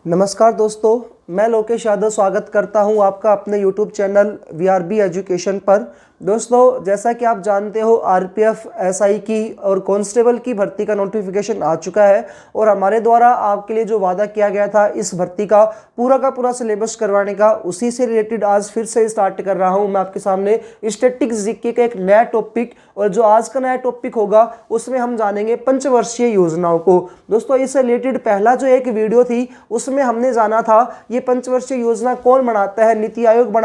नमस्कार दोस्तों, मैं लोकेश यादव स्वागत करता हूं आपका अपने YouTube चैनल VRB एजुकेशन पर। दोस्तों, जैसा कि आप जानते हो आरपीएफ, एसआई की और कांस्टेबल की भर्ती का नोटिफिकेशन आ चुका है और हमारे द्वारा आपके लिए जो वादा किया गया था इस भर्ती का पूरा सिलेबस करवाने का, उसी से रिलेटेड आज फिर से स्टार्ट कर रहा हूं मैं आपके सामने स्टैटिस्टिक्स जीके का एक नया टॉपिक। और जो आज का नया टॉपिक होगा उसमें हम जानेंगे पंचवर्षीय योजनाओं को। दोस्तों, इससे रिलेटेड पहला जो एक वीडियो थी उसमें हमने जाना था ये पंचवर्षीय योजना कौन बनाता है। नीति आयोग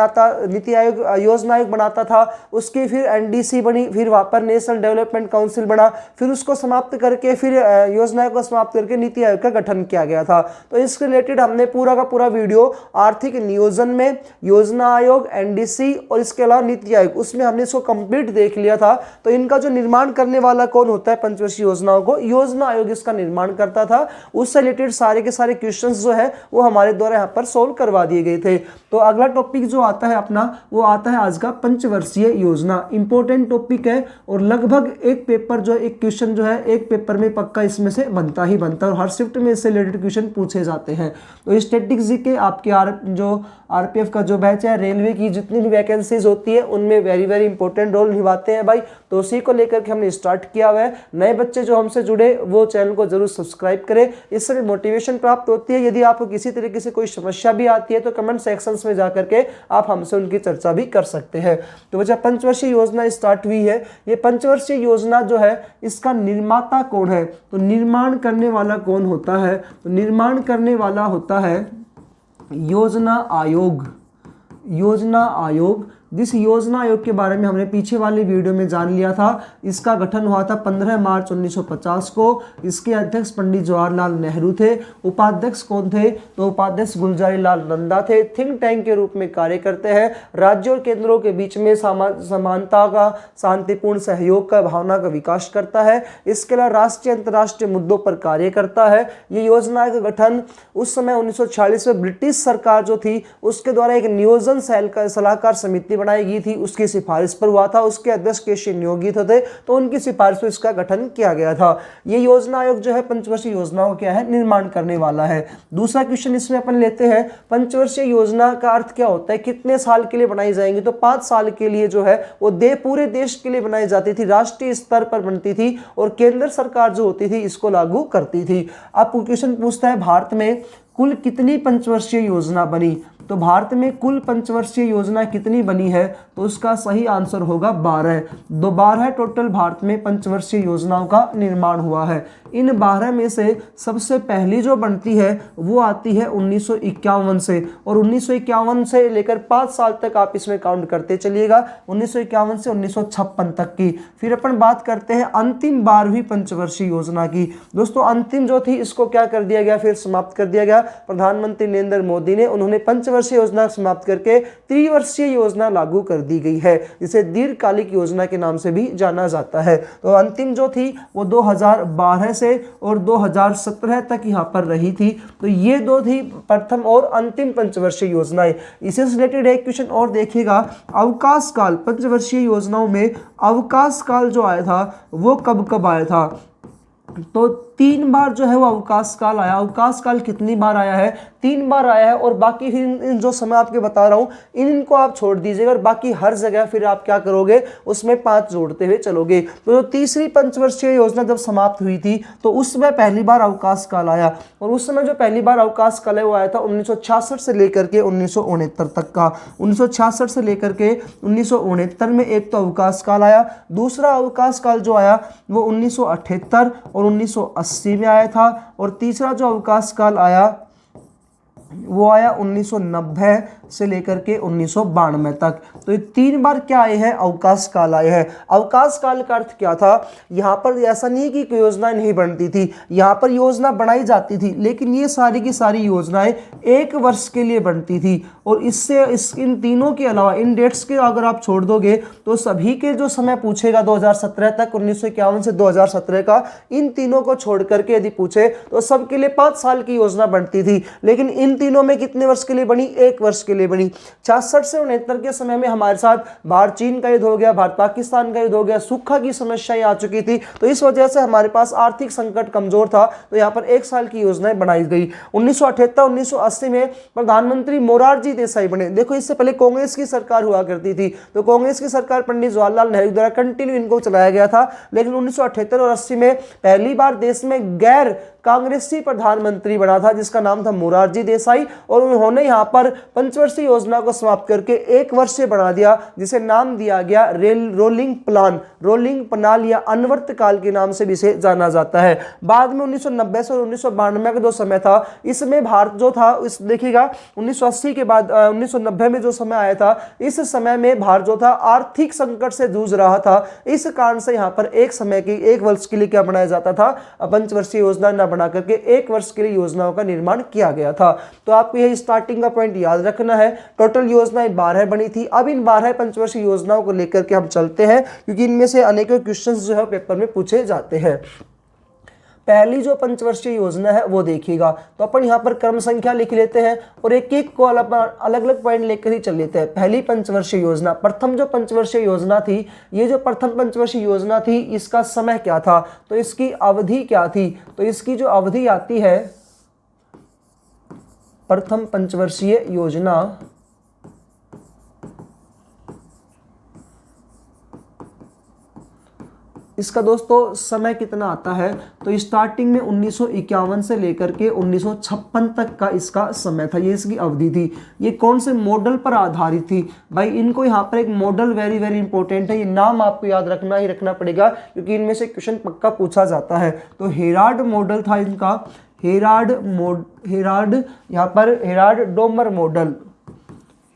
योजना आयोग बनाता था, उसकी फिर एनडीसी बनी, फिर वहां पर नेशनल डेवलपमेंट काउंसिल बना, फिर उसको समाप्त करके फिर योजना को समाप्त करके नीति आयोग का गठन किया गया था। तो इसके रिलेटेड हमने पूरा का पूरा वीडियो आर्थिक नियोजन में योजना आयोग, एनडीसी और इसके अलावा नीति आयोग, उसमें हमने इसको कंप्लीट देख लिया था। तो इनका जो निर्माण करने वाला कौन होता है पंचवर्षीय योजनाओं को, योजना आयोग इसका निर्माण करता था। उससे रिलेटेड सारे के सारे क्वेश्चंस जो है वो हमारे द्वारा यहाँ पर सोल्व करवा दिए गए थे। तो अगला टॉपिक जो आता है अपना, वो आता है आज का पंचवर्षीय योजना। इंपॉर्टेंट टॉपिक है और लगभग एक पेपर जो है, एक क्वेश्चन जो है एक पेपर में पक्का इसमें से बनता ही बनता है और हर शिफ्ट में इससे रिलेटेड क्वेश्चन पूछे जाते हैं। तो स्टैटिस्टिक्स जीके आपके जो आरपीएफ का जो बैच है, रेलवे की जितनी भी वैकेंसीज होती है उनमें वेरी इंपॉर्टेंट रोल निभाते हैं भाई। तो उसी को लेकर के हमने स्टार्ट किया हुआ है। नए बच्चे जो हमसे जुड़े वो चैनल को जरूर सब्सक्राइब करें, इससे मोटिवेशन प्राप्त होती है। यदि आपको किसी तरीके से कोई समस्या भी आती है तो कमेंट सेक्शंस में जाकर के आप हमसे उनकी चर्चा भी कर सकते हैं। तो बच्चा, पंचवर्षीय योजना स्टार्ट हुई है। ये पंचवर्षीय योजना जो है इसका निर्माता कौन है, तो निर्माण करने वाला कौन होता है, तो निर्माण करने वाला होता है योजना आयोग। योजना आयोग, जिस योजना आयोग के बारे में हमने पीछे वाली वीडियो में जान लिया था, इसका गठन हुआ था 15 मार्च 1950 को। इसके अध्यक्ष पंडित जवाहरलाल नेहरू थे। उपाध्यक्ष कौन थे, तो उपाध्यक्ष गुलजारी लाल नंदा थे। थिंक टैंक के रूप में कार्य करते हैं। राज्यों और केंद्रों के बीच में समानता का, शांतिपूर्ण सहयोग का भावना का विकास करता है। इसके अलावा राष्ट्रीय अंतर्राष्ट्रीय मुद्दों पर कार्य करता है। ये योजना का गठन उस समय 1946 में ब्रिटिश सरकार जो थी उसके द्वारा एक नियोजन सेल का सलाहकार समिति बनाई गई थी, उसकी सिफारिश पर हुआ था। उसके अध्यक्ष केशव नियोगी थे, तो उनकी सिफारिश पर इसका गठन किया गया था। ये योजना आयोग जो है पंचवर्षीय योजनाओं क्या है, निर्माण करने वाला है। दूसरा क्वेश्चन इसमें अपन लेते हैं, पंचवर्षीय योजना का अर्थ क्या होता है, कितने साल के लिए बनाई जाएंगी, तो 5 साल के लिए जो है वो पूरे देश के लिए बनाई जाती थी, राष्ट्रीय स्तर पर बनती थी और केंद्र सरकार जो होती थी इसको लागू करती थी। अब क्वेश्चन पूछता है, भारत में कुल कितनी पंचवर्षीय योजना बनी, तो भारत में कुल पंचवर्षीय योजना कितनी बनी है, तो उसका सही आंसर होगा 12। 12 टोटल भारत में पंचवर्षीय योजनाओं का निर्माण हुआ है। इन 12 में से सबसे पहली जो बनती है वो आती है 1951 से, और 1951 से लेकर 5 साल तक आप इसमें काउंट करते चलिएगा, 1951 से 1956 तक की। फिर अपन बात करते हैं अंतिम 12वीं पंचवर्षीय योजना की। दोस्तों, अंतिम जो थी इसको क्या कर दिया गया, फिर समाप्त कर दिया गया। प्रधानमंत्री नरेंद्र मोदी ने, उन्होंने पंचवर्षीय योजना समाप्त करके त्रिवर्षीय योजना लागू कर दी गई है, जिसे दीर्घकालिक योजना के नाम से भी जाना जाता है। तो अंतिम जो थी वो 2012 से और 2017 तक यहाँ पर रही थी। तो ये दो थी प्रथम और अंतिम पंचवर्षीय योजनाएं। इससे रिलेटेड एक क्वेश्चन और देखिएगा, अवकाश काल, पंचवर्षीय योजनाओं में अवकाश काल जो आया था वो कब कब आया था, तो 3 बार जो है वो अवकाश काल आया। अवकाश काल कितनी बार आया है, 3 बार आया है। और बाकी फिर इन जो समय आपके बता रहा हूं इनको आप छोड़ दीजिएगा और बाकी हर जगह फिर आप क्या करोगे, उसमें 5 जोड़ते हुए चलोगे। तो जो तीसरी पंचवर्षीय योजना जब समाप्त हुई थी तो उस समय पहली बार अवकाश काल आया, और उस समय जो पहली बार अवकाश काल है वो आया था 1966 से लेकर के 1969 तक का। 1966 से लेकर के 1969 में एक तो अवकाश काल आया। दूसरा अवकाश काल जो आया वो 1978 और 1980 में आया था। और तीसरा जो अवकाश काल आया वो आया 1990 से लेकर के 1992 तक। तो ये 3 बार क्या आए हैं, अवकाश काल आए हैं। अवकाश काल का अर्थ क्या था, यहाँ पर ऐसा नहीं कि योजना नहीं बनती थी, यहाँ पर योजना बनाई जाती थी, लेकिन ये सारी की सारी योजनाएं 1 वर्ष के लिए बनती थी। और इससे इन तीनों के अलावा इन डेट्स के अगर आप छोड़ दोगे तो सभी के जो समय पूछेगा 2017 तक, 1951 से 2017 का, इन तीनों को छोड़ करके यदि पूछे तो सबके लिए 5 साल की योजना बनती थी। लेकिन इन तीनों में कितने वर्ष के लिए बनी? 1 वर्ष के लिए बनी। 66 से 69 के समय में हमारे साथ भारत चीन का युद्ध हो गया, भारत पाकिस्तान का युद्ध हो गया, सूखा की समस्याएं आ चुकी थी, तो इस वजह से हमारे पास आर्थिक संकट कमजोर था, तो यहाँ पर 1 साल की योजनाएं बनाई गई। 1978-1980 में प्रधानमंत्री मोरारजी देसाई बने। देखो इससे पहले कांग्रेस की सरकार हुआ करती थी, तो कांग्रेस की सरकार पंडित जवाहरलाल नेहरू द्वारा कंटिन्यू इनको चलाया गया था, लेकिन 1978 और 80 में पहली बार देश में गैर कांग्रेसी प्रधानमंत्री बना था जिसका नाम था मोरारजी देसाई, और उन्होंने यहां पर पंचवर्षीय योजना को समाप्त करके 1 वर्ष से बढ़ा दिया, जिसे नाम दिया गया रोलिंग प्लान, रोलिंग पनाल या अनवर्त काल के नाम से भी इसे जाना जाता है। बाद में 1990 से और 1992 का जो समय था, इसमें भारत जो था, इस देखिएगा 1980 के बाद 1990 में जो समय आया था, इस समय में भारत जो था आर्थिक संकट से जूझ रहा था। इस कारण से यहां पर एक समय की 1 वर्ष के लिए क्या बनाया जाता था? पंचवर्षीय योजना न बना करके 1 वर्ष के लिए योजनाओं का निर्माण किया गया था। तो आपको यही स्टार्टिंग का पॉइंट याद रखना है। टोटल योजनाएं 12 बनी थी। अब इन 12 पंचवर्षीय योजनाओं को लेकर के हम चलते हैं, क्योंकि इनमें से अनेकों क्वेश्चंस जो है पेपर में पूछे जाते हैं। पहली जो पंचवर्षीय योजना है वो देखिएगा, तो अपन यहाँ पर क्रम संख्या लिख लेते हैं और एक एक को अलग अलग पॉइंट लेकर ही चल लेते हैं। पहली पंचवर्षीय योजना, प्रथम जो पंचवर्षीय योजना थी, ये जो प्रथम पंचवर्षीय योजना थी, इसका समय क्या था? तो इसकी अवधि क्या थी? तो इसकी जो अवधि आती है प्रथम पंचवर्षीय योजना, इसका दोस्तों समय कितना आता है? तो स्टार्टिंग में 1951 से लेकर के 1956 तक का इसका समय था, ये इसकी अवधि थी। ये कौन से मॉडल पर आधारित थी? भाई इनको यहाँ पर एक मॉडल वेरी वेरी इंपॉर्टेंट है, ये नाम आपको याद रखना ही रखना पड़ेगा, क्योंकि इनमें से क्वेश्चन पक्का पूछा जाता है। तो हेराल्ड मॉडल था इनका, हेराल्ड यहाँ पर Herald Domar model,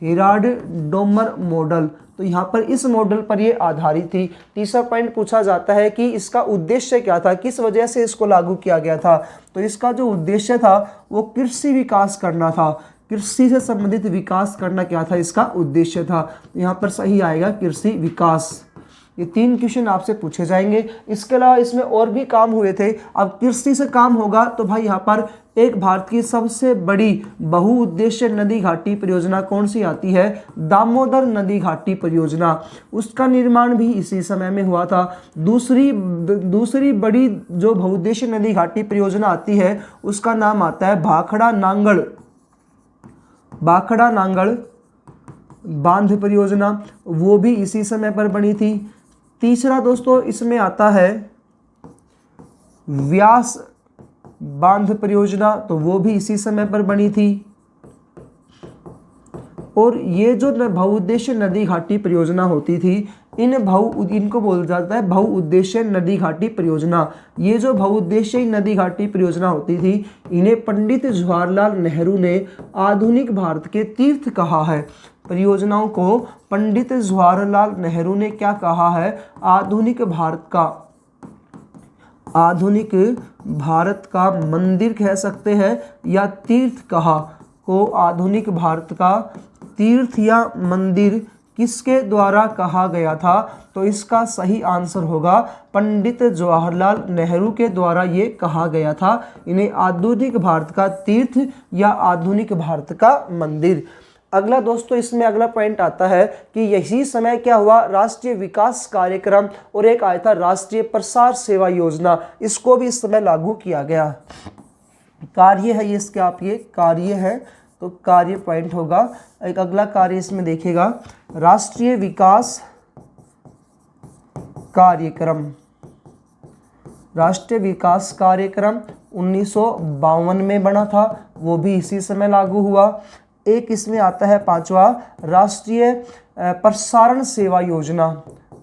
Herald Domar model, तो यहाँ पर इस मॉडल पर ये आधारित थी। तीसरा पॉइंट पूछा जाता है कि इसका उद्देश्य क्या था, किस वजह से इसको लागू किया गया था? तो इसका जो उद्देश्य था वो कृषि विकास करना था, कृषि से संबंधित विकास करना क्या था इसका उद्देश्य था? यहाँ पर सही आएगा कृषि विकास। ये 3 क्वेश्चन आपसे पूछे जाएंगे। इसके अलावा इसमें और भी काम हुए थे। अब कृषि से काम होगा तो भाई यहाँ पर एक भारत की सबसे बड़ी बहुउद्देश्य नदी घाटी परियोजना कौन सी आती है? दामोदर नदी घाटी परियोजना, उसका निर्माण भी इसी समय में हुआ था। दूसरी बड़ी जो बहुउद्देश्य नदी घाटी परियोजना आती है उसका नाम आता है भाखड़ा नांगल बांध परियोजना, वो भी इसी समय पर बनी थी। तीसरा दोस्तों इसमें आता है व्यास बांध परियोजना, तो वो भी इसी समय पर बनी थी। और ये जो बहुउद्देश्य नदी घाटी परियोजना होती थी, इनको बोला जाता है बहुउद्देश्य नदी घाटी परियोजना। ये जो बहुउद्देश्य नदी घाटी परियोजना होती थी, इन्हें पंडित जवाहरलाल नेहरू ने आधुनिक भारत के तीर्थ कहा है। परियोजनाओं को पंडित जवाहरलाल नेहरू ने क्या कहा है? आधुनिक भारत का मंदिर कह सकते हैं या तीर्थ कहा को आधुनिक भारत का तीर्थ या मंदिर किसके द्वारा कहा गया था? तो इसका सही आंसर होगा पंडित जवाहरलाल नेहरू के द्वारा ये कहा गया था। इन्हें आधुनिक भारत का तीर्थ या आधुनिक भारत का मंदिर। अगला दोस्तों इसमें अगला पॉइंट आता है कि यही समय क्या हुआ? राष्ट्रीय विकास कार्यक्रम और एक आया था राष्ट्रीय प्रसार सेवा योजना, इसको भी इस समय लागू किया गया। कार्य है ये, इसके आप ये कार्य है, तो कार्य पॉइंट होगा। एक अगला कार्य इसमें देखिएगा, राष्ट्रीय विकास कार्यक्रम। राष्ट्रीय विकास कार्यक्रम 1952 में बना था, वो भी इसी समय लागू हुआ। एक इसमें आता है 5वां राष्ट्रीय प्रसारण सेवा योजना।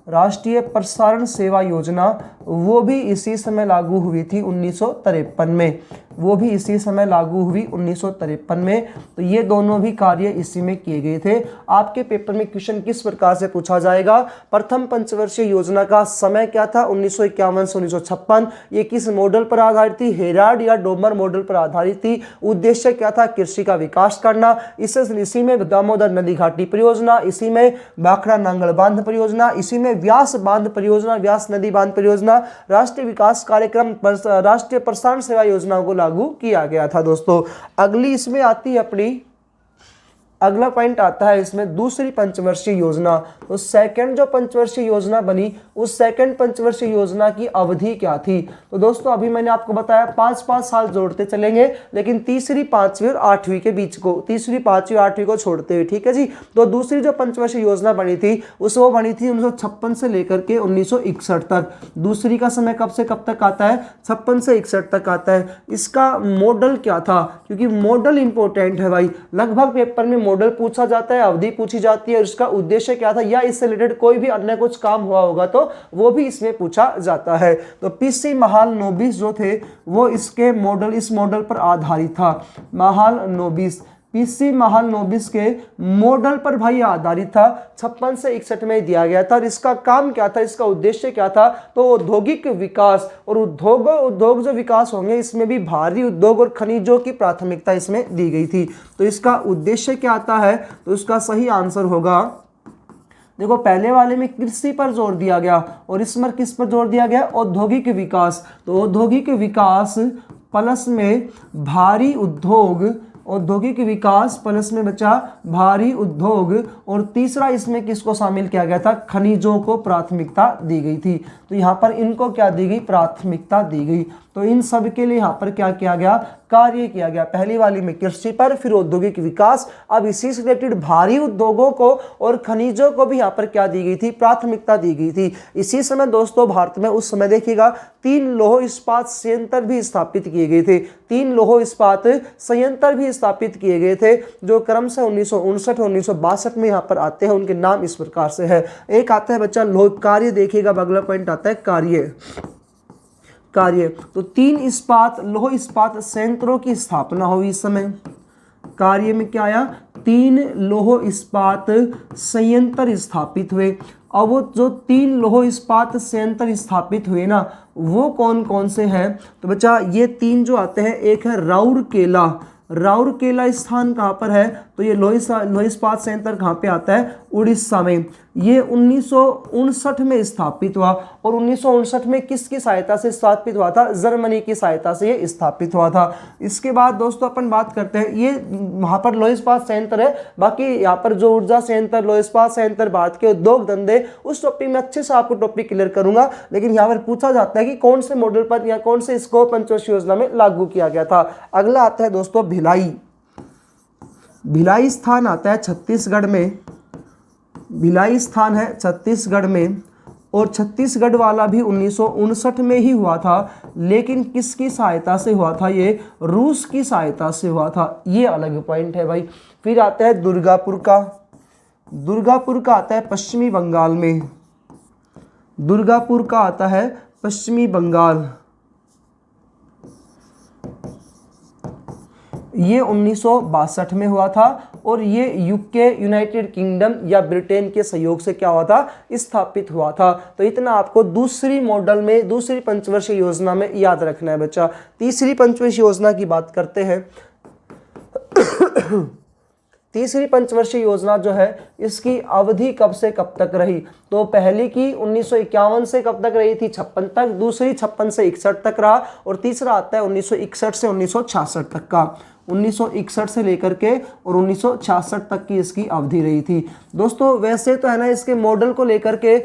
राष्ट्रीय प्रसारण सेवा योजना वो भी इसी समय लागू हुई थी 1953 में, वो भी इसी समय लागू हुई 1953 में। तो ये दोनों भी कार्य इसी में किए गए थे। आपके पेपर में क्वेश्चन किस प्रकार से पूछा जाएगा? प्रथम पंचवर्षीय योजना का समय क्या था? 1951 से 1956। ये किस मॉडल पर आधारित थी? हेराल्ड या डोमर मॉडल पर आधारित थी। उद्देश्य क्या था? कृषि का विकास करना। इसी में दामोदर नदी घाटी परियोजना, इसी में भाखड़ा नांगल बांध परियोजना, इसी में व्यास बांध परियोजना, व्यास नदी बांध परियोजना, राष्ट्रीय विकास कार्यक्रम, राष्ट्रीय प्रसारण सेवा योजना को लागू किया गया था दोस्तों। अगली इसमें आती है अपनी, अगला पॉइंट आता है इसमें दूसरी पंचवर्षीय योजना। तो सेकंड जो पंचवर्षीय योजना बनी, उस सेकंड पंचवर्षीय योजना की अवधि क्या थी? तो दोस्तों अभी मैंने आपको बताया 5-5 साल जोड़ते चलेंगे, लेकिन तीसरी, पांचवी और आठवीं के बीच को, तीसरी, पांचवी, आठवीं को छोड़ते हुए, ठीक है जी। तो दूसरी जो पंचवर्षीय योजना बनी थी वो बनी थी 1956 से लेकर के 1961 तक। दूसरी का समय कब से कब तक आता है? 56 से 61 तक आता है। इसका मॉडल क्या था? क्योंकि मॉडल इंपॉर्टेंट है भाई, लगभग पेपर में मॉडल पूछा जाता है, अवधि पूछी जाती है, और इसका उद्देश्य क्या था, या इससे रिलेटेड कोई भी अन्य कुछ काम हुआ होगा तो वो भी इसमें पूछा जाता है। तो पीसी महालनोबिस जो थे वो इसके मॉडल, इस मॉडल पर आधारित था। महालनोबिस, पीसी महालनोबिस के मॉडल पर भाई आधारित था, 56 से 61 में दिया गया था। और इसका काम क्या था, इसका उद्देश्य क्या था? तो औद्योगिक विकास और उद्योग जो विकास होंगे, इसमें भी भारी उद्योग और खनिजों की प्राथमिकता इसमें दी गई थी। तो इसका उद्देश्य क्या आता है? तो इसका सही आंसर होगा, देखो पहले वाले में कृषि पर जोर दिया गया और इसमें किस पर जोर दिया गया? औद्योगिक विकास। तो औद्योगिक विकास प्लस में भारी उद्योग, औद्योगिक विकास प्लस में बचा भारी उद्योग, और तीसरा इसमें किसको शामिल किया गया था? खनिजों को प्राथमिकता दी गई थी। तो यहाँ पर इनको क्या दी गई? प्राथमिकता दी गई। तो इन सब के लिए यहाँ पर क्या किया गया? कार्य किया गया। पहली वाली में कृषि पर, फिर औद्योगिक विकास, अब इसी से रिलेटेड भारी उद्योगों को और खनिजों को भी यहाँ पर क्या दी गई थी? प्राथमिकता दी गई थी। इसी समय दोस्तों भारत में उस समय देखिएगा 3 लौह इस्पात संयंत्र भी स्थापित किए गए थे। 3 लौह इस्पात संयंत्र भी स्थापित किए गए थे, जो क्रमशः 1959 और 1962 में यहाँ पर आते हैं। उनके नाम इस प्रकार से है। एक आता है बच्चा लौह कार्य, देखिएगा अगला पॉइंट आता है कार्य। तो 3 लौह इस्पात संयंत्रों की स्थापना हुई इस समय। कार्य में क्या आया? 3 लौह इस्पात संयंत्र स्थापित हुए। अब वो जो 3 लौह इस्पात संयंत्र स्थापित हुए ना, वो कौन कौन से हैं? तो बच्चा ये 3 जो आते हैं, एक है राउरकेला। राउरकेला स्थान कहाँ पर है? तो ये लौह इस्पात संयंत्र कहाँ पे आता है? उड़ीसा में। ये 1959 में स्थापित हुआ, और 1959 में किसकी सहायता से स्थापित हुआ था? जर्मनी की सहायता से ये स्थापित हुआ था। इसके बाद दोस्तों अपन बात करते हैं, ये वहाँ पर लौह इस्पात संयंत्र है। बाकी यहाँ पर जो ऊर्जा संयंत्र, लौह इस्पात संयंत्र, भारत के उद्योग धंधे, उस टॉपिक में अच्छे से आपको टॉपिक क्लियर करूंगा। लेकिन यहाँ पर पूछा जाता है कि कौन से मॉडल पर या कौन से इसको पंचवर्षीय योजना में लागू किया गया था। अगला आता है दोस्तों भिलाई। भिलाई स्थान आता है छत्तीसगढ़ में। भिलाई स्थान है छत्तीसगढ़ में, और छत्तीसगढ़ वाला भी 1959 में ही हुआ था। लेकिन किसकी सहायता से हुआ था? ये रूस की सहायता से हुआ था। ये अलग पॉइंट है भाई। फिर आता है दुर्गापुर का। दुर्गापुर का आता है पश्चिमी बंगाल में। दुर्गापुर का आता है पश्चिमी बंगाल। ये 1962 में हुआ था, और ये यूके, यूनाइटेड किंगडम या ब्रिटेन के सहयोग से क्या हुआ था? स्थापित हुआ था। तो इतना आपको दूसरी मॉडल में, दूसरी पंचवर्षीय योजना में याद रखना है बच्चा। तीसरी पंचवर्षीय योजना की बात करते हैं। तीसरी पंचवर्षीय योजना जो है, इसकी अवधि कब से कब तक रही? तो पहली की 1951 से कब तक रही थी? 56 तक। दूसरी 56 से 61 तक रहा, और तीसरा आता है 1961 से 1966 तक का। 1961 से लेकर के और 1966 तक की इसकी अवधि रही थी। दोस्तों वैसे तो है ना, इसके मॉडल को लेकर के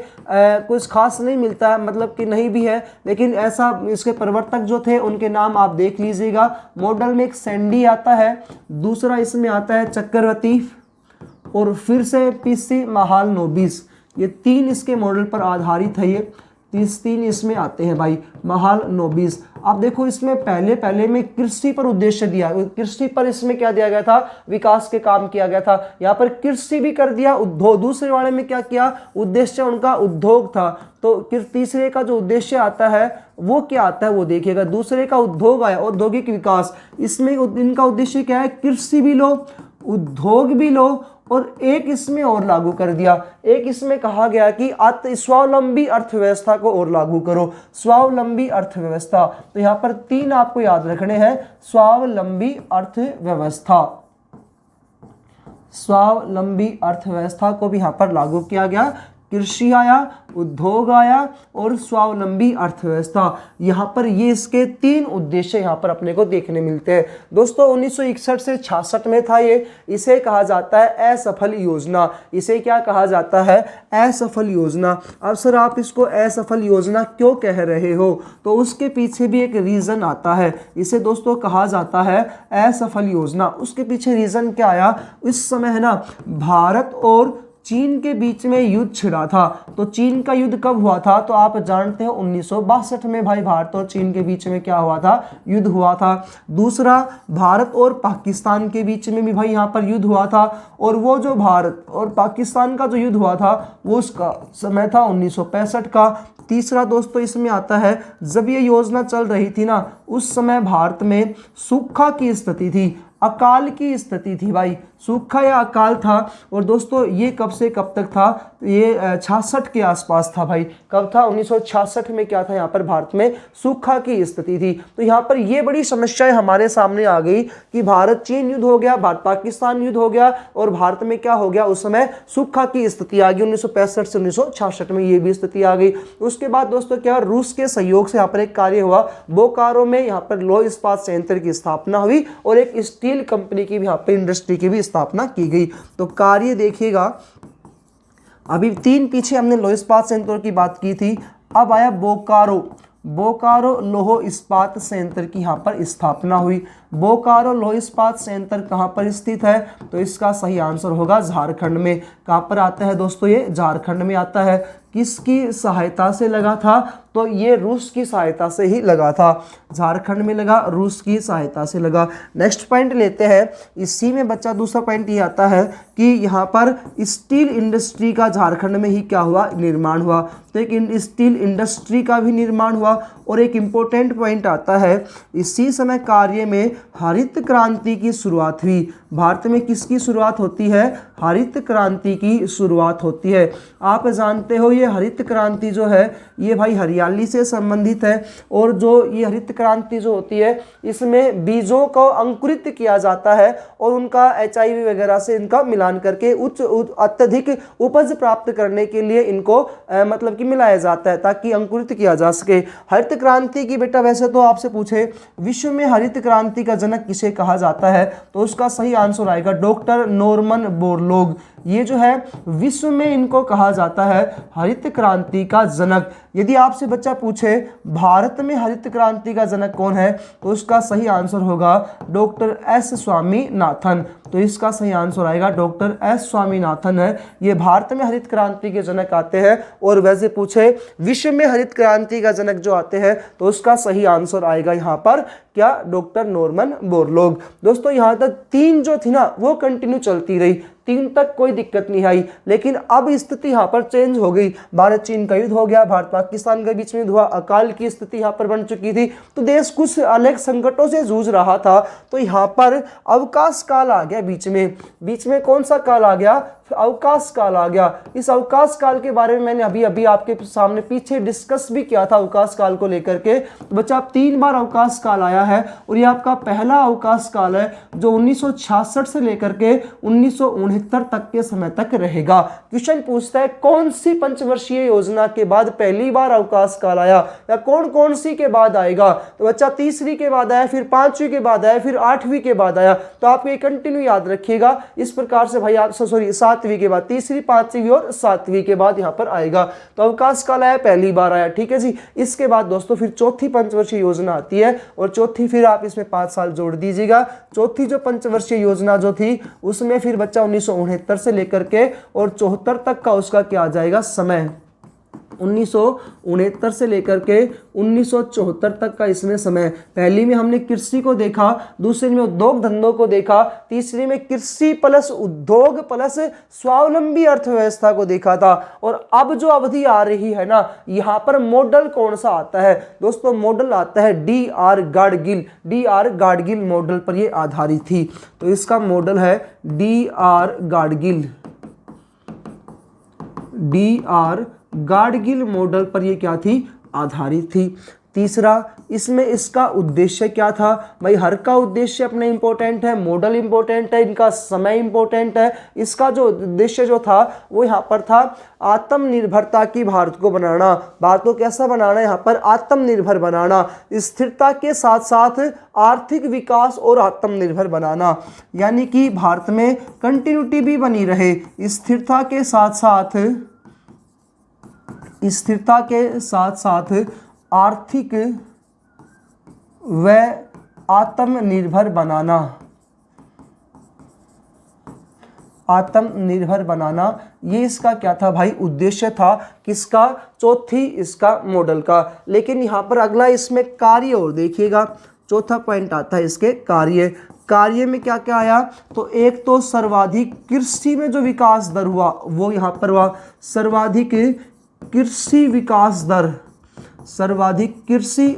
कुछ खास नहीं मिलता है, मतलब कि नहीं भी है, लेकिन ऐसा इसके प्रवर्तक जो थे उनके नाम आप देख लीजिएगा। मॉडल में एक सैंडी आता है, दूसरा इसमें आता है चक्रवर्ती, और फिर से पीसी महालनोबिस। ये 3 इसके मॉडल पर आधारित है। ये 3 इसमें आते हैं भाई महालनोबिस। आप देखो इसमें पहले में कृषि पर उद्देश्य दिया, कृषि पर इसमें क्या दिया गया था? विकास के काम किया गया था। यहाँ पर कृषि भी कर दिया, उद्योग। दूसरे वाले में क्या किया? उद्देश्य उनका उद्योग था। तो तीसरे का जो उद्देश्य आता है वो क्या आता है वो देखिएगा। दूसरे का उद्योग आया, औद्योगिक विकास। इसमें इनका उद्देश्य क्या है? कृषि भी लो, उद्योग भी लो, और एक इसमें और लागू कर दिया। एक इसमें कहा गया कि स्वावलंबी अर्थव्यवस्था को और लागू करो। स्वावलंबी अर्थव्यवस्था, तो यहाँ पर 3 आपको याद रखने हैं। स्वावलंबी अर्थव्यवस्था, स्वावलंबी अर्थव्यवस्था को भी यहाँ पर लागू किया गया। कृषि आया, उद्योग आया और स्वावलंबी अर्थव्यवस्था। यहाँ पर ये इसके 3 उद्देश्य यहाँ पर अपने को देखने मिलते हैं। दोस्तों 1961 से 66 में था ये। इसे कहा जाता है असफल योजना। इसे क्या कहा जाता है? असफल योजना। अब सर आप इसको असफल योजना क्यों कह रहे हो? तो उसके पीछे भी एक रीजन आता है। इसे दोस्तों कहा जाता है असफल योजना। उसके पीछे रीजन क्या आया? इस समय है ना भारत और चीन के बीच में युद्ध छिड़ा था। तो चीन का युद्ध कब हुआ था? तो आप जानते हैं 1962 में भाई भारत और चीन के बीच में क्या हुआ था? युद्ध हुआ था। दूसरा, भारत और पाकिस्तान के बीच में भी भाई यहाँ पर युद्ध हुआ था। और वो जो भारत और पाकिस्तान का जो युद्ध हुआ था वो उसका समय था 1965 का। तीसरा दोस्तों इसमें आता है, जब ये योजना चल रही थी ना उस समय भारत में सूखा की स्थिति थी, अकाल की स्थिति थी भाई। सूखा या अकाल था। और दोस्तों ये कब से कब तक था? ये 66 के आसपास था भाई। कब था? 1966 में क्या था? यहाँ पर भारत में सूखा की स्थिति थी। तो यहाँ पर ये बड़ी समस्याएं हमारे सामने आ गई कि भारत चीन युद्ध हो गया, भारत पाकिस्तान युद्ध हो गया और भारत में क्या हो गया? उस समय सूखा की स्थिति आ गई। 1965 से 1966 में ये भी स्थिति आ गई। उसके बाद दोस्तों क्या, रूस के सहयोग से यहाँ पर एक कार्य हुआ। बोकारो में यहाँ पर लौह इस्पात संयंत्र की स्थापना हुई और एक स्टील कंपनी की भी यहाँ पर इंडस्ट्री की भी स्थापना की गई। तो कार्य देखिएगा, अभी 3 पीछे हमने लौह इस्पात संयंत्रों की बात की थी। अब आया बोकारो। बोकारो लौह इस्पात संयंत्र की यहाँ पर स्थापना हुई। बोकारो लौह इस्पात संयंत्र कहाँ पर स्थित है? तो इसका सही आंसर होगा झारखंड में। कहाँ पर आता है दोस्तों? ये झारखंड में आता है। किसकी सहायता से लगा था? तो ये रूस की सहायता से ही लगा था। झारखंड में लगा, रूस की सहायता से लगा। नेक्स्ट पॉइंट लेते हैं। इसी में बच्चा दूसरा पॉइंट ये आता है कि यहाँ पर स्टील इंडस्ट्री का झारखंड में ही क्या हुआ? निर्माण हुआ। तो एक स्टील इंडस्ट्री का भी निर्माण हुआ। और एक इम्पोर्टेंट पॉइंट आता है, इसी समय कार्य में हरित क्रांति की शुरुआत हुई। भारत में किसकी शुरुआत होती है? हरित क्रांति की शुरुआत होती है। आप जानते हो ये हरित क्रांति जो है ये भाई हरियाली से संबंधित है। और जो ये हरित क्रांति जो होती है इसमें बीजों को अंकुरित किया जाता है और उनका HIV वगैरह से इनका मिलान करके अत्यधिक उपज प्राप्त करने के लिए इनको मतलब कि मिलाया जाता है ताकि अंकुरित किया जा सके। हरित क्रांति की बेटा वैसे तो आपसे पूछे विश्व में हरित क्रांति का जनक किसे कहा जाता है? तो उसका सही आंसर आएगा डॉक्टर नॉर्मन बोरलॉग। ये जो है विश्व में इनको कहा जाता है हरित क्रांति का जनक। यदि आपसे बच्चा पूछे भारत में हरित क्रांति का जनक कौन है? तो उसका सही आंसर होगा डॉक्टर S स्वामीनाथन। तो इसका सही आंसर आएगा डॉक्टर S स्वामीनाथन है। ये भारत में हरित क्रांति के जनक आते हैं। और वैसे पूछे विश्व में हरित क्रांति का जनक जो आते हैं तो उसका सही आंसर आएगा यहाँ पर क्या? Doctor Norman Borlaug. दोस्तों यहाँ तक 3 जो थी ना वो कंटिन्यू चलती रही, 3 तक कोई दिक्कत नहीं आई। लेकिन अब स्थिति यहाँ पर चेंज हो गई। भारत चीन का युद्ध हो गया, भारत पाकिस्तान के बीच में युद्ध हुआ, अकाल की स्थिति यहाँ पर बन चुकी थी। तो देश कुछ अलग संकटों से जूझ रहा था। तो यहाँ पर अवकाश काल आ गया बीच में कौन सा काल आ गया? अवकाश काल आ गया। इस अवकाश काल के बारे में मैंने अभी आपके सामने पीछे डिस्कस भी किया था अवकाश काल को लेकर के। तो बच्चा 3 बार अवकाश काल आया है और ये आपका पहला अवकाश काल है जो 1966 से लेकर के 1969 तक के समय तक रहेगा। क्वेश्चन पूछता है कौन सी पंचवर्षीय योजना के बाद पहली बार अवकाश काल आया या कौन कौन सी के बाद आएगा? तो बच्चा तीसरी के बाद आया, फिर 5वीं के बाद आया, फिर 8वीं के बाद आया। तो आप ये कंटिन्यू याद रखिएगा। इस प्रकार से भाई आप 7वीं के बाद, तीसरी, 5वीं और 7वीं के बाद यहाँ पर आएगा। तो अवकाश काल आया, पहली बार आया, ठीक है जी। इसके बाद दोस्तों फिर चौथी पंचवर्षीय योजना आती है और चौथी फिर आप इसमें 5 साल जोड़ दीजिएगा। चौथी जो पंचवर्षीय योजना जो थी उसमें फिर बच्चा 1969 से लेकर के और 74 तक का उसका क्या आ जाएगा? समय 1969 से लेकर के 1974 तक का इसमें समय। पहली में हमने कृषि को देखा, दूसरी में उद्योग धंधों को देखा, तीसरी में कृषि प्लस उद्योग प्लस स्वावलंबी अर्थव्यवस्था को देखा था। और अब जो अवधि आ रही है ना यहाँ पर मॉडल कौन सा आता है? दोस्तों मॉडल आता है DR Gadgil. DR Gadgil model पर ये आधारित थी। तो इसका मॉडल है DR Gadgil. DR Gadgil model पर ये क्या थी? आधारित थी। तीसरा, इसमें इसका उद्देश्य क्या था? भाई हर का उद्देश्य अपने इंपॉर्टेंट है, मॉडल इंपॉर्टेंट है, इनका समय इंपॉर्टेंट है। इसका जो उद्देश्य जो था वो यहाँ पर था आत्मनिर्भरता की भारत को बनाना। भारत को कैसा बनाना? यहाँ पर आत्मनिर्भर बनाना, स्थिरता के साथ साथ आर्थिक विकास और आत्मनिर्भर बनाना, यानी कि भारत में कंटिन्यूटी भी बनी रहे, स्थिरता के साथ साथ आर्थिक व आत्मनिर्भर बनाना, ये इसका क्या था भाई? उद्देश्य था। किसका? चौथी इसका मॉडल का। लेकिन यहाँ पर अगला इसमें कार्य और देखिएगा, चौथा पॉइंट आता है इसके कार्य में क्या क्या आया? तो एक तो सर्वाधिक कृषि में जो विकास दर हुआ वो यहाँ पर हुआ, सर्वाधिक कृषि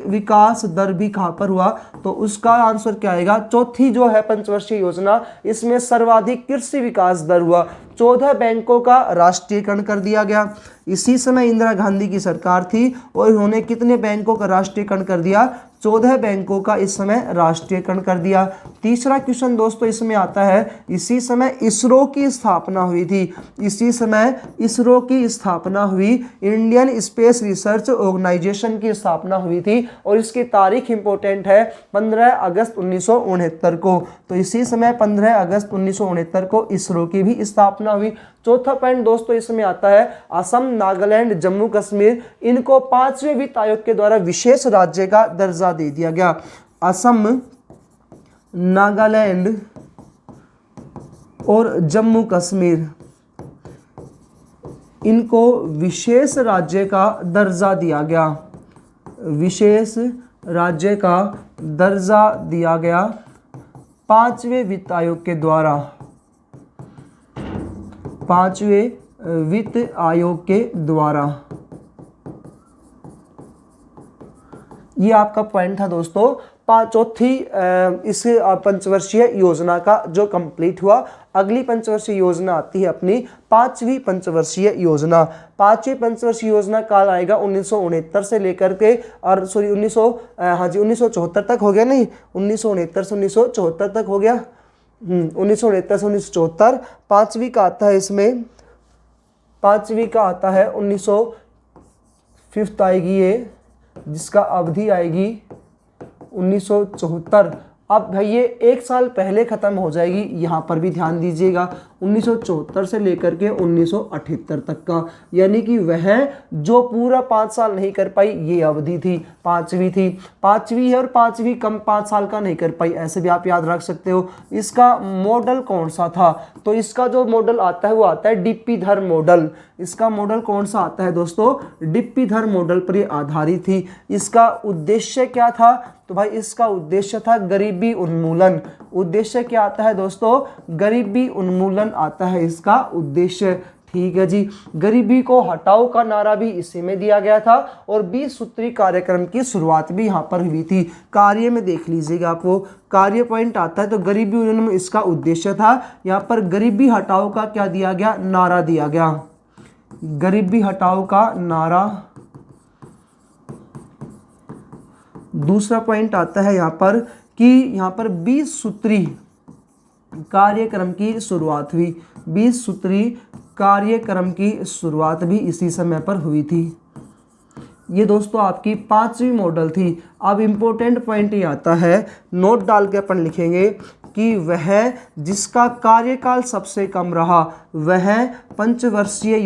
विकास दर भी कहाँ पर हुआ? तो उसका आंसर क्या आएगा? चौथी जो है पंचवर्षीय योजना, इसमें सर्वाधिक कृषि विकास दर हुआ। 14 बैंकों का राष्ट्रीयकरण कर दिया गया। इसी समय इंदिरा गांधी की सरकार थी और उन्होंने कितने बैंकों का राष्ट्रीयकरण कर दिया? 14 बैंकों का इस समय राष्ट्रीयकरण कर दिया। तीसरा क्वेश्चन दोस्तों इसमें आता है, इसी समय इसरो की स्थापना हुई थी। इसी समय इसरो की स्थापना हुई, इंडियन स्पेस रिसर्च ऑर्गेनाइजेशन की स्थापना हुई थी और इसकी तारीख इंपॉर्टेंट है 15 अगस्त 1969 को। तो इसी समय 15 अगस्त 1969 को इसरो की भी स्थापना हुई। चौथा पॉइंट दोस्तों इसमें आता है असम, नागालैंड, जम्मू कश्मीर, इनको 5वें वित्त आयोग के द्वारा विशेष राज्य का दर्जा दे दिया गया। असम, नागालैंड और जम्मू कश्मीर, इनको विशेष राज्य का दर्जा दिया गया। विशेष राज्य का दर्जा दिया गया 5वें वित्त आयोग के द्वारा। 5वें वित्त आयोग के द्वारा। ये आपका पॉइंट था दोस्तों। चौथी इस पंचवर्षीय योजना का जो कंप्लीट हुआ। अगली पंचवर्षीय योजना आती है अपनी 5वीं पंचवर्षीय योजना। 5वीं पंचवर्षीय योजना काल आएगा 1969 से लेकर के, और सॉरी 1974 तक हो गया, नहीं 1969 से 1974 तक हो गया। 1969 से 1974। 5वीं का आता है इसमें, 5वीं का आता है 5th आएगी ये, जिसका अवधि आएगी 1974। अब भाई ये 1 साल पहले ख़त्म हो जाएगी, यहाँ पर भी ध्यान दीजिएगा। 1974 से लेकर के 1978 तक का, यानी कि वह जो पूरा 5 साल नहीं कर पाई ये अवधि थी, 5वीं थी। 5वीं है और 5वीं कम 5 साल का नहीं कर पाई, ऐसे भी आप याद रख सकते हो। इसका मॉडल कौन सा था? तो इसका जो मॉडल आता है वो आता है डिप्पीधर मॉडल। इसका मॉडल कौन सा आता है दोस्तों? डिप्पीधर मॉडल पर ये आधारित थी। इसका उद्देश्य क्या था? तो भाई इसका उद्देश्य था गरीबी उन्मूलन। उद्देश्य क्या आता है दोस्तों? गरीबी उन्मूलन आता है इसका उद्देश्य। ठीक है जी। गरीबी को हटाओ का नारा भी इसी में दिया गया था और 20 सूत्री कार्यक्रम की शुरुआत भी यहाँ पर हुई थी। कार्य में देख लीजिएगा, आपको कार्य पॉइंट आता है तो गरीबी उन्मूलन इसका उद्देश्य था। यहाँ पर गरीबी हटाओ का क्या दिया गया? नारा दिया गया। गरीबी हटाओ का नारा। दूसरा पॉइंट आता है यहाँ पर कि यहाँ पर 20 सूत्री कार्यक्रम की शुरुआत हुई। 20 सूत्री कार्यक्रम की शुरुआत भी इसी समय पर हुई थी। ये दोस्तों आपकी 5वीं मॉडल थी। अब इम्पोर्टेंट पॉइंट ये आता है, नोट डाल के अपन लिखेंगे कि वह जिसका कार्यकाल सबसे कम रहा वह पंचवर्षीय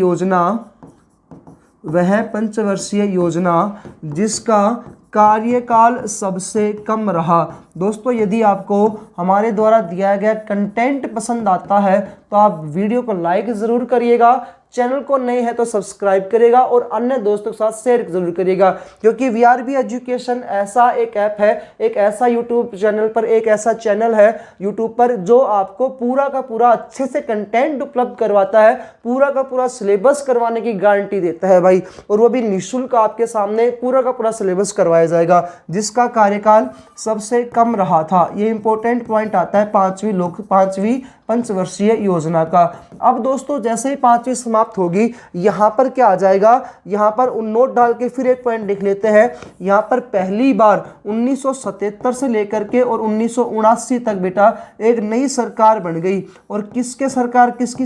योजना जिसका कार्यकाल सबसे कम रहा। दोस्तों यदि आपको हमारे द्वारा दिया गया कंटेंट पसंद आता है तो आप वीडियो को लाइक ज़रूर करिएगा, चैनल को नए हैं तो सब्सक्राइब करिएगा और अन्य दोस्तों के साथ शेयर जरूर करिएगा, क्योंकि वीआरबी एजुकेशन ऐसा एक ऐप है, एक ऐसा यूट्यूब चैनल पर, एक ऐसा चैनल है यूट्यूब पर जो आपको पूरा का पूरा अच्छे से कंटेंट उपलब्ध करवाता है, पूरा का पूरा सिलेबस करवाने की गारंटी देता है भाई, और वो भी निःशुल्क आपके सामने पूरा का पूरा सिलेबस करवाया जाएगा जिसका कार्यकाल सबसे कम रहा था। ये इंपॉर्टेंट पॉइंट आता है 5वीं पंचवर्षीय योजना का। अब दोस्तों जैसे ही 5वीं समाप्त होगी, यहाँ पर क्या आ जाएगा, यहाँ पर उन नोट डाल के फिर एक पॉइंट लिख लेते हैं। यहाँ पर पहली बार 1977 से लेकर के और 1979 तक बेटा एक नई सरकार बन गई। और किसकी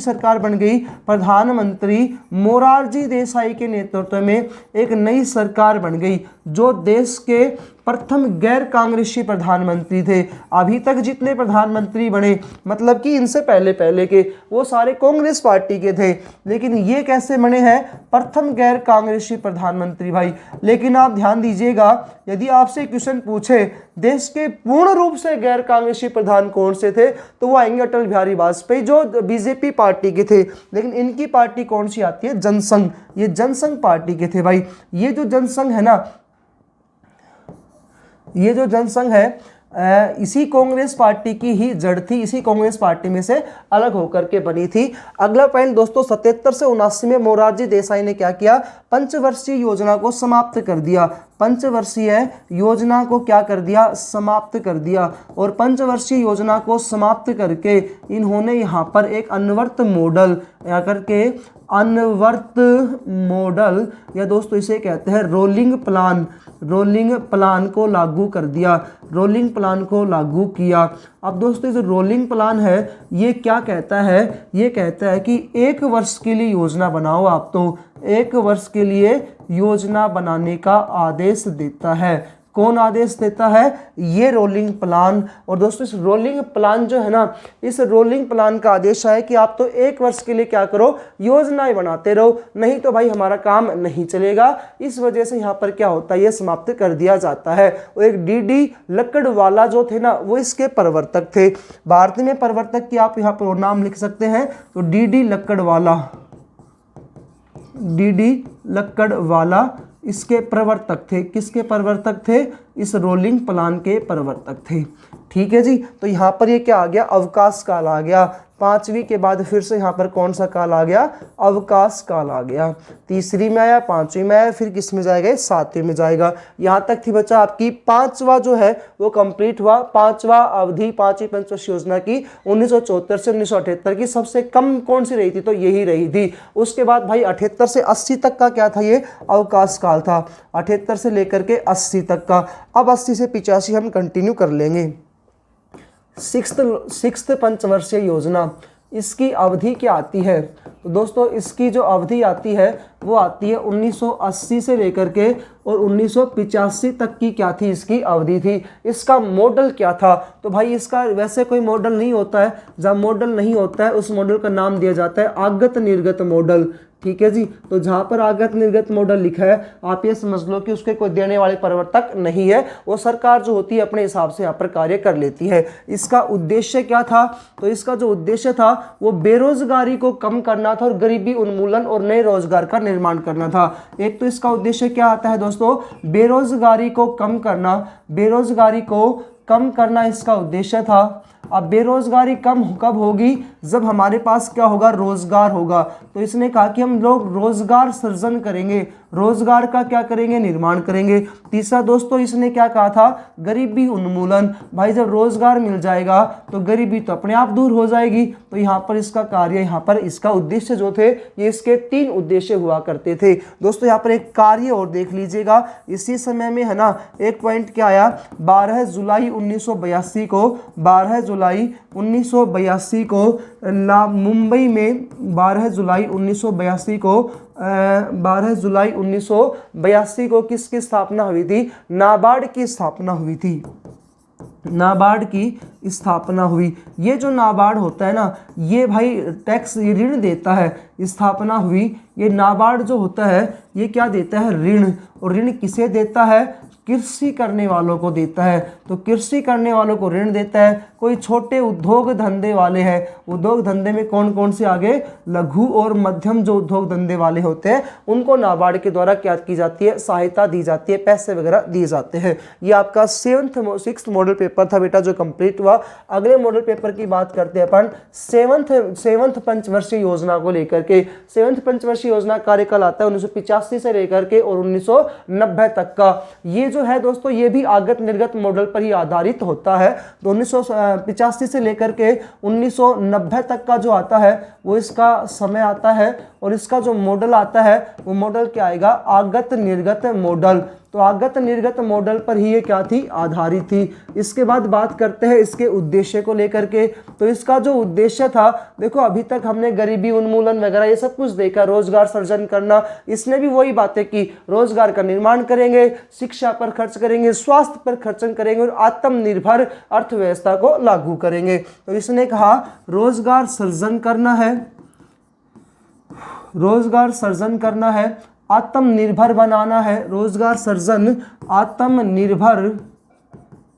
सरकार बन गई? प्रधानमंत्री मोरारजी देसाई के नेतृत्व में एक नई सरकार बन गई, जो देश के प्रथम गैर कांग्रेसी प्रधानमंत्री थे। अभी तक जितने प्रधानमंत्री बने, मतलब कि इनसे पहले के, वो सारे कांग्रेस पार्टी के थे, लेकिन ये कैसे बने हैं? प्रथम गैर कांग्रेसी प्रधानमंत्री भाई। लेकिन आप ध्यान दीजिएगा, यदि आपसे क्वेश्चन पूछे देश के पूर्ण रूप से गैर कांग्रेसी प्रधान कौन से थे, तो वो आएंगे अटल बिहारी वाजपेयी, जो बीजेपी पार्टी के थे। लेकिन इनकी पार्टी कौन सी आती है? जनसंघ। ये जनसंघ पार्टी के थे भाई। ये जो जनसंघ है ना, ये जो जनसंघ है इसी कांग्रेस पार्टी की ही जड़ थी, इसी कांग्रेस पार्टी में से अलग होकर के बनी थी। अगला पॉइंट दोस्तों, 77 से 79 में मोरारजी देसाई ने क्या किया? पंचवर्षीय योजना को समाप्त कर दिया। पंचवर्षीय योजना को क्या कर दिया? समाप्त कर दिया। और पंचवर्षीय योजना को समाप्त करके इन्होंने यहाँ पर एक अनवर्त मॉडल या करके अनवर्त मॉडल, या दोस्तों इसे कहते हैं रोलिंग प्लान को लागू कर दिया, रोलिंग प्लान को लागू किया। अब दोस्तों जो रोलिंग प्लान है ये क्या कहता है? ये कहता है कि 1 वर्ष के लिए योजना बनाओ आप, तो 1 वर्ष के लिए योजना बनाने का आदेश देता है। कौन आदेश देता है? ये रोलिंग प्लान। और दोस्तों इस रोलिंग प्लान जो है ना, इस रोलिंग प्लान का आदेश है कि आप तो 1 वर्ष के लिए क्या करो? योजनाएं बनाते रहो, नहीं तो भाई हमारा काम नहीं चलेगा। इस वजह से यहाँ पर क्या होता है? ये समाप्त कर दिया जाता है। और एक डीडी लकड़वाला जो थे ना, वो इसके प्रवर्तक थे। भारत में प्रवर्तक की आप यहाँ पर नाम लिख सकते हैं, तो डीडी लकड़वाला इसके प्रवर्तक थे। किसके प्रवर्तक थे? इस रोलिंग प्लान के प्रवर्तक थे। ठीक है जी। तो यहाँ पर ये क्या आ गया? अवकाश काल आ गया। 5वीं के बाद फिर से यहाँ पर कौन सा काल आ गया? अवकाश काल आ गया। तीसरी में आया, 5वीं में आया, फिर किस में जाएगा? 7वीं में जाएगा। यहाँ तक थी बच्चा आपकी 5वां जो है वो कंप्लीट हुआ। 5वां अवधि 5वीं पंचवर्षीय योजना की 1974 से 1978 की सबसे कम कौन सी रही थी? तो यही रही थी। उसके बाद भाई 78 से 80 तक का क्या था? ये अवकाश काल था। 78 से लेकर के 80 तक का। अब 80 से 85 हम कंटिन्यू कर लेंगे। सिक्स्थ पंचवर्षीय योजना, इसकी अवधि क्या आती है? तो दोस्तों इसकी जो अवधि आती है वो आती है 1980 से लेकर के और 1985 तक की क्या थी? इसकी अवधि थी। इसका मॉडल क्या था? तो भाई इसका वैसे कोई मॉडल नहीं होता है। जहाँ मॉडल नहीं होता है उस मॉडल का नाम दिया जाता है आगत निर्गत मॉडल। ठीक है जी। तो जहाँ पर आगत निर्गत मॉडल लिखा है, आप ये समझ लो कि उसके कोई देने वाले प्रवर्तक नहीं है, वो सरकार जो होती है अपने हिसाब से यहाँ पर कार्य कर लेती है। इसका उद्देश्य क्या था? तो इसका जो उद्देश्य था वो बेरोजगारी को कम करना था और गरीबी उन्मूलन और नए रोजगार का निर्माण करना था। एक तो इसका उद्देश्य क्या आता है दोस्तों? बेरोजगारी को कम करना, बेरोजगारी को कम करना इसका उद्देश्य था। अब बेरोजगारी कम कब होगी? जब हमारे पास क्या होगा? रोजगार होगा। तो इसने कहा कि हम लोग रोजगार सृजन करेंगे, रोजगार का क्या करेंगे? निर्माण करेंगे। तीसरा दोस्तों इसने क्या कहा था? गरीबी उन्मूलन। भाई जब रोजगार मिल जाएगा तो गरीबी तो अपने आप दूर हो जाएगी। तो यहाँ पर इसका कार्य, यहाँ पर इसका उद्देश्य जो थे, ये इसके 3 उद्देश्य हुआ करते थे। दोस्तों यहाँ पर एक कार्य और देख लीजिएगा। इसी समय में है ना एक पॉइंट क्या आया? 12 जुलाई 1982 को, 12 जुलाई 1982 को मुंबई में 12 जुलाई 1982 को 12 जुलाई 1982 को किसकी स्थापना हुई थी? नाबार्ड की स्थापना हुई थी। नाबार्ड की स्थापना हुई। ये जो नाबार्ड होता है ना, ये भाई टैक्स ऋण देता है। स्थापना हुई। ये नाबार्ड जो होता है ये क्या देता है? ऋण। और ऋण किसे देता है? कृषि करने वालों को देता है। तो कृषि करने वालों को ऋण देता है। कोई छोटे उद्योग धंधे वाले हैं, उद्योग धंधे में कौन कौन से आगे? लघु और मध्यम जो उद्योग धंधे वाले होते हैं उनको नाबार्ड के द्वारा क्या की जाती है? सहायता दी जाती है, पैसे वगैरह दिए जाते हैं। ये आपका 6th मॉडल पेपर था बेटा जो कंप्लीट हुआ। अगले मॉडल पेपर की बात करते हैं अपन 7th पंचवर्षीय योजना को लेकर के। 7th पंचवर्षीय योजना कार्यकाल आता है 1985 से लेकर के और 1990 तक का। ये जो है दोस्तों ये भी आगत निर्गत मॉडल पर ही आधारित होता है। तो 1985 से लेकर के 1990 तक का जो आता है वो इसका समय आता है और इसका जो मॉडल आता है वो मॉडल क्या आएगा, आगत निर्गत मॉडल। तो आगत निर्गत मॉडल पर ही ये क्या थी, आधारित थी। इसके बाद बात करते हैं इसके उद्देश्य को लेकर के। तो इसका जो उद्देश्य था, देखो अभी तक हमने गरीबी उन्मूलन वगैरह ये सब कुछ देखा, रोजगार सृजन करना, इसने भी वही बातें की, रोजगार का निर्माण करेंगे, शिक्षा पर खर्च करेंगे, स्वास्थ्य पर खर्च करेंगे और आत्मनिर्भर अर्थव्यवस्था को लागू करेंगे। तो इसने कहा रोजगार सृजन करना है, रोजगार सृजन करना है, आत्मनिर्भर बनाना है, रोजगार सृजन आत्मनिर्भर,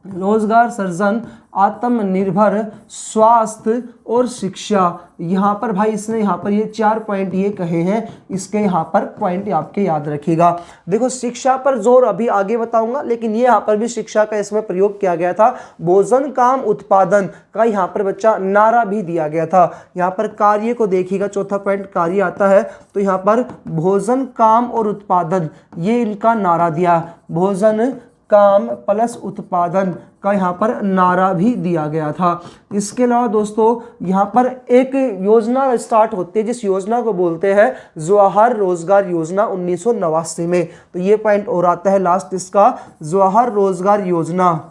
रोजगार सृजन आत्मनिर्भर, स्वास्थ्य और शिक्षा। यहाँ पर भाई इसने यहाँ पर ये 4 पॉइंट ये कहे हैं, इसके यहाँ पर पॉइंट आपके याद रखिएगा। देखो शिक्षा पर जोर अभी आगे बताऊंगा, लेकिन ये यहाँ पर भी शिक्षा का इसमें प्रयोग किया गया था। भोजन काम उत्पादन का यहाँ पर बच्चा नारा भी दिया गया था। यहाँ पर कार्य को देखिएगा, चौथा पॉइंट कार्य आता है। तो यहाँ पर भोजन काम और उत्पादन ये इनका नारा दिया, भोजन काम प्लस उत्पादन का यहाँ पर नारा भी दिया गया था। इसके अलावा दोस्तों यहाँ पर एक योजना स्टार्ट होती है जिस योजना को बोलते हैं जवाहर रोजगार योजना 1989 में। तो ये पॉइंट और आता है लास्ट इसका, जवाहर रोजगार योजना,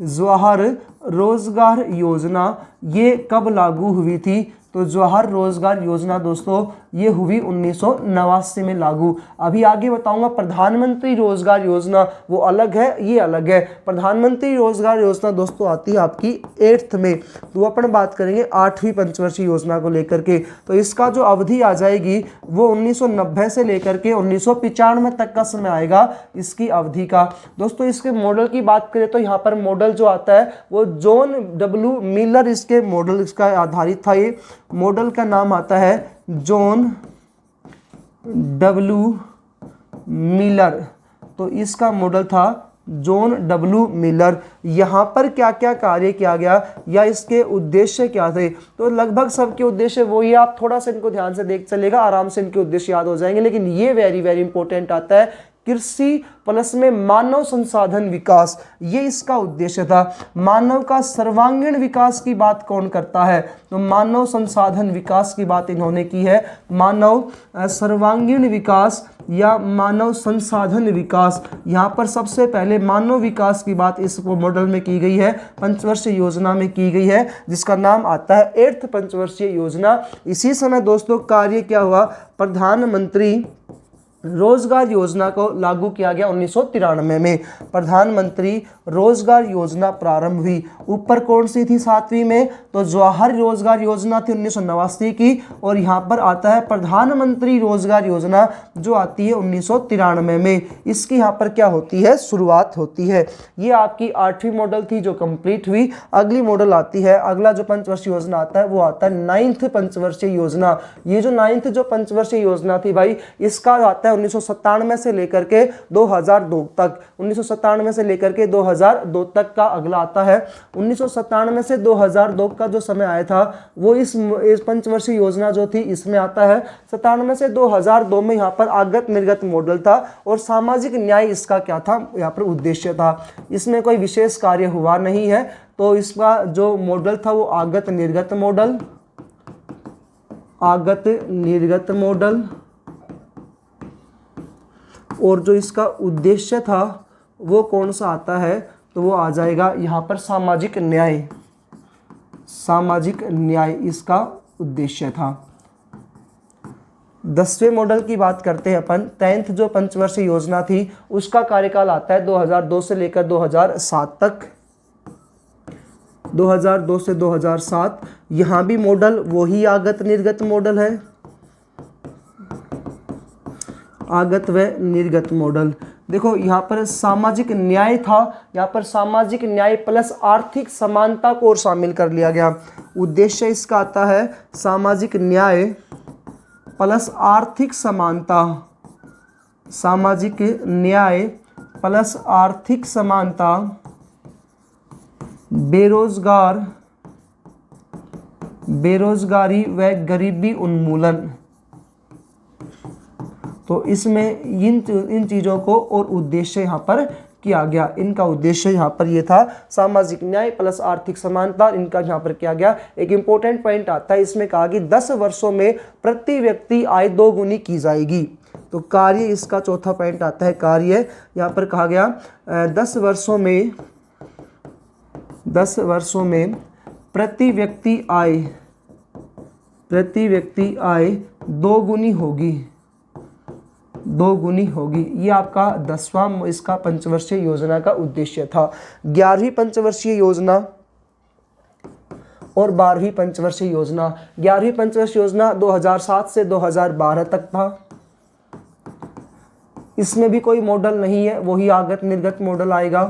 जवाहर रोजगार योजना ये कब लागू हुई थी। तो जवाहर रोजगार योजना दोस्तों ये हुई 1989 में लागू। अभी आगे बताऊंगा प्रधानमंत्री रोजगार योजना वो अलग है, ये अलग है। प्रधानमंत्री रोजगार योजना दोस्तों आती है आपकी 8th में। तो अपन बात करेंगे 8वीं पंचवर्षीय योजना को लेकर के। तो इसका जो अवधि आ जाएगी वो 1990 से लेकर के 1995 तक का समय आएगा इसकी अवधि का। दोस्तों इसके मॉडल की बात करें तो यहाँ पर मॉडल जो आता है वो जॉन डब्ल्यू मिलर इसके मॉडल इसका आधारित था। ये मॉडल का नाम आता है जॉन डब्ल्यू मिलर। तो इसका मॉडल था जॉन डब्ल्यू मिलर। यहाँ पर क्या क्या कार्य किया गया या इसके उद्देश्य क्या थे, तो लगभग सबके उद्देश्य वही, आप थोड़ा सा इनको ध्यान से देख चलेगा, आराम से इनके उद्देश्य याद हो जाएंगे। लेकिन ये वेरी वेरी इंपॉर्टेंट आता है, कृषि प्लस में मानव संसाधन विकास, ये इसका उद्देश्य था। मानव का सर्वांगीण विकास की बात कौन करता है, तो मानव संसाधन विकास की बात इन्होंने की है। मानव सर्वांगीण विकास या मानव संसाधन विकास, यहाँ पर सबसे पहले मानव विकास की बात इस मॉडल में की गई है, पंचवर्षीय योजना में की गई है, जिसका नाम आता है 8th पंचवर्षीय योजना। इसी समय दोस्तों कार्य क्या हुआ, प्रधानमंत्री रोजगार योजना को लागू किया गया 1993 में। प्रधानमंत्री रोजगार योजना प्रारंभ हुई। ऊपर कौन सी थी 7वीं में, तो जवाहर रोजगार योजना थी 1989 की, और यहाँ पर आता है प्रधानमंत्री रोजगार योजना जो आती है 1993 में। इसकी यहाँ पर क्या होती है, शुरुआत होती है। ये आपकी 8वीं मॉडल थी जो कंप्लीट हुई। अगली मॉडल आती है, अगला जो पंचवर्षीय योजना आता है वो आता है 9th पंचवर्षीय योजना। ये जो 9th जो पंचवर्षीय योजना थी भाई, इसका आता है 1997 से लेकर के 2002 तक। 1997 से लेकर के 2002 तक का अगला आता है। 1997 से 2002 का जो समय आया था वो इस पंचवर्षीय योजना जो थी इसमें आता है। 97 से 2002 में यहाँ पर आगत निर्गत मॉडल था और सामाजिक न्याय इसका क्या था, यहाँ पर उद्देश्य था। इसमें कोई विशेष कार्य हुआ नहीं है। तो इसका जो मॉडल था वो आगत निर्गत मॉडल, आगत निर्गत मॉडल, और जो इसका उद्देश्य था वो कौन सा आता है, तो वो आ जाएगा यहाँ पर सामाजिक न्याय। सामाजिक न्याय इसका उद्देश्य था। 10वें मॉडल की बात करते हैं अपन। 10th जो पंचवर्षीय योजना थी उसका कार्यकाल आता है 2002 से लेकर 2007 तक। 2002 से 2007 यहाँ भी मॉडल वही आगत निर्गत मॉडल है, आगत व निर्गत मॉडल। देखो यहाँ पर सामाजिक न्याय था, यहाँ पर सामाजिक न्याय प्लस आर्थिक समानता को और शामिल कर लिया गया। उद्देश्य इसका आता है सामाजिक न्याय प्लस आर्थिक समानता, सामाजिक न्याय प्लस आर्थिक समानता, बेरोजगारी व गरीबी उन्मूलन, तो इसमें इन चीज़ों को और उद्देश्य यहाँ पर किया गया। इनका उद्देश्य यहाँ पर ये था सामाजिक न्याय प्लस आर्थिक समानता, इनका यहाँ पर किया गया। एक इंपॉर्टेंट पॉइंट आता है इसमें, कहा कि 10 वर्षों में प्रति व्यक्ति आय 2 गुनी की जाएगी। तो कार्य इसका चौथा पॉइंट आता है, कार्य यहाँ पर कहा गया 10 वर्षों में प्रति व्यक्ति आय 2 गुनी होगी, 2 गुनी होगी। ये आपका 10वां इसका पंचवर्षीय योजना का उद्देश्य था। 11वीं पंचवर्षीय योजना और 12वीं पंचवर्षीय योजना। 11वीं पंचवर्षीय योजना 2007 से 2012 तक था। इसमें भी कोई मॉडल नहीं है, वही आगत निर्गत मॉडल आएगा।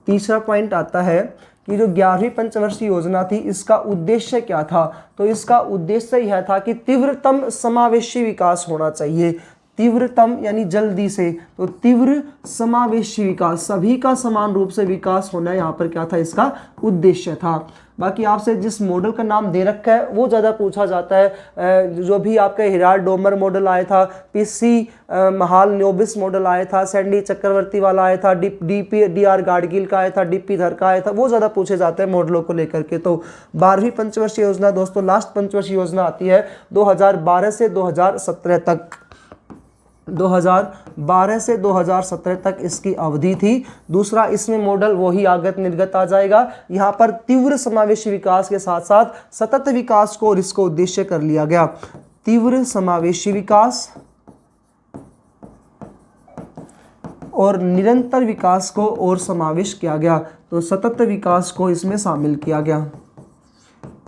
तीसरा पॉइंट आता है कि जो 11वीं पंचवर्षीय योजना थी इसका उद्देश्य क्या था। तो इसका उद्देश्य यह था कि तीव्रतम समावेशी विकास होना चाहिए। तीव्रतम यानी जल्दी से, तो तीव्र समावेशी विकास, सभी का समान रूप से विकास होना यहाँ पर क्या था, इसका उद्देश्य था। बाकी आपसे जिस मॉडल का नाम दे रखा है वो ज़्यादा पूछा जाता है। जो भी आपका हिराल्ड डोमर मॉडल आया था, पीसी महालनोबिस मॉडल आया था, सैंडी चक्रवर्ती वाला आया था, डी आर गाडगिल का आया था, डीपी धर का आया था, वो ज़्यादा पूछे जाते हैं मॉडलों को लेकर के। तो 12वीं पंचवर्षीय योजना दोस्तों लास्ट पंचवर्षीय योजना आती है 2012 से 2017 तक। 2012 से 2017 तक इसकी अवधि थी। दूसरा इसमें मॉडल वही आगत निर्गत आ जाएगा। यहाँ पर तीव्र समावेशी विकास के साथ साथ सतत विकास को और इसको उद्देश्य कर लिया गया। तीव्र समावेशी विकास और निरंतर विकास को और समावेश किया गया, तो सतत विकास को इसमें शामिल किया गया।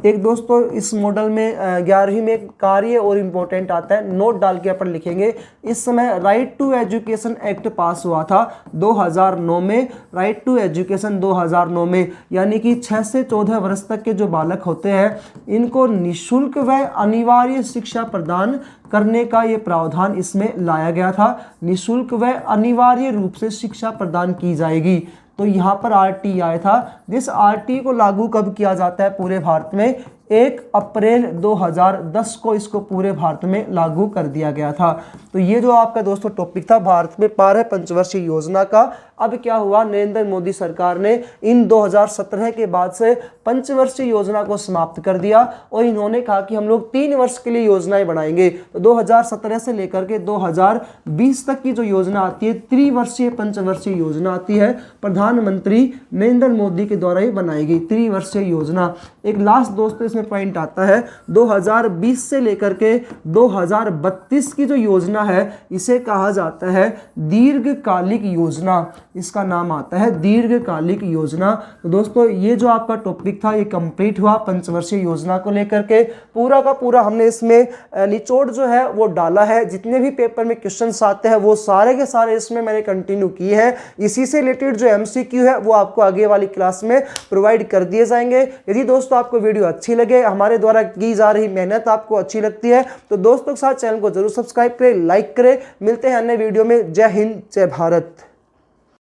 एक दोस्तों इस मॉडल में 11वीं में कार्य और इम्पोर्टेंट आता है, नोट डाल के अपन लिखेंगे। इस समय Right to Education Act pass हुआ था 2009 में, राइट टू एजुकेशन 2009 में, यानी कि 6 से 14 वर्ष तक के जो बालक होते हैं इनको निःशुल्क व अनिवार्य शिक्षा प्रदान करने का ये प्रावधान इसमें लाया गया था। निःशुल्क व अनिवार्य रूप से शिक्षा प्रदान की जाएगी। तो यहाँ पर आरटी आया था। जिस आरटी को लागू कब किया जाता है पूरे भारत में, 1 अप्रैल 2010 को इसको पूरे भारत में लागू कर दिया गया था। तो ये जो आपका दोस्तों टॉपिक था भारत में 12 पंचवर्षीय योजना का। अब क्या हुआ, नरेंद्र मोदी सरकार ने इन 2017 के बाद से पंचवर्षीय योजना को समाप्त कर दिया और इन्होंने कहा कि हम लोग 3 वर्ष के लिए योजनाएं बनाएंगे। तो 2017 से लेकर के 2020 तक की जो योजना आती है, त्रिवर्षीय पंचवर्षीय योजना आती है, प्रधानमंत्री नरेंद्र मोदी के द्वारा ही बनाई गई त्रिवर्षीय योजना। एक लास्ट दोस्तों इसमें पॉइंट आता है, 2020 से लेकर के 2032 की जो योजना है इसे कहा जाता है दीर्घकालिक योजना। इसका नाम आता है दीर्घकालिक योजना। तो दोस्तों ये जो आपका टॉपिक था ये कंप्लीट हुआ पंचवर्षीय योजना को लेकर के। पूरा का पूरा हमने इसमें निचोड़ जो है वो डाला है। जितने भी पेपर में क्वेश्चंस आते हैं वो सारे के सारे इसमें मैंने कंटिन्यू किए हैं। इसी से रिलेटेड जो एमसीक्यू है वो आपको आगे वाली क्लास में प्रोवाइड कर दिए जाएंगे। यदि दोस्तों आपको वीडियो अच्छी लगे, हमारे द्वारा की जा रही मेहनत आपको अच्छी लगती है, तो दोस्तों के साथ चैनल को जरूर सब्सक्राइब करें, लाइक करें। मिलते हैं अन्य वीडियो में। जय हिंद, जय भारत।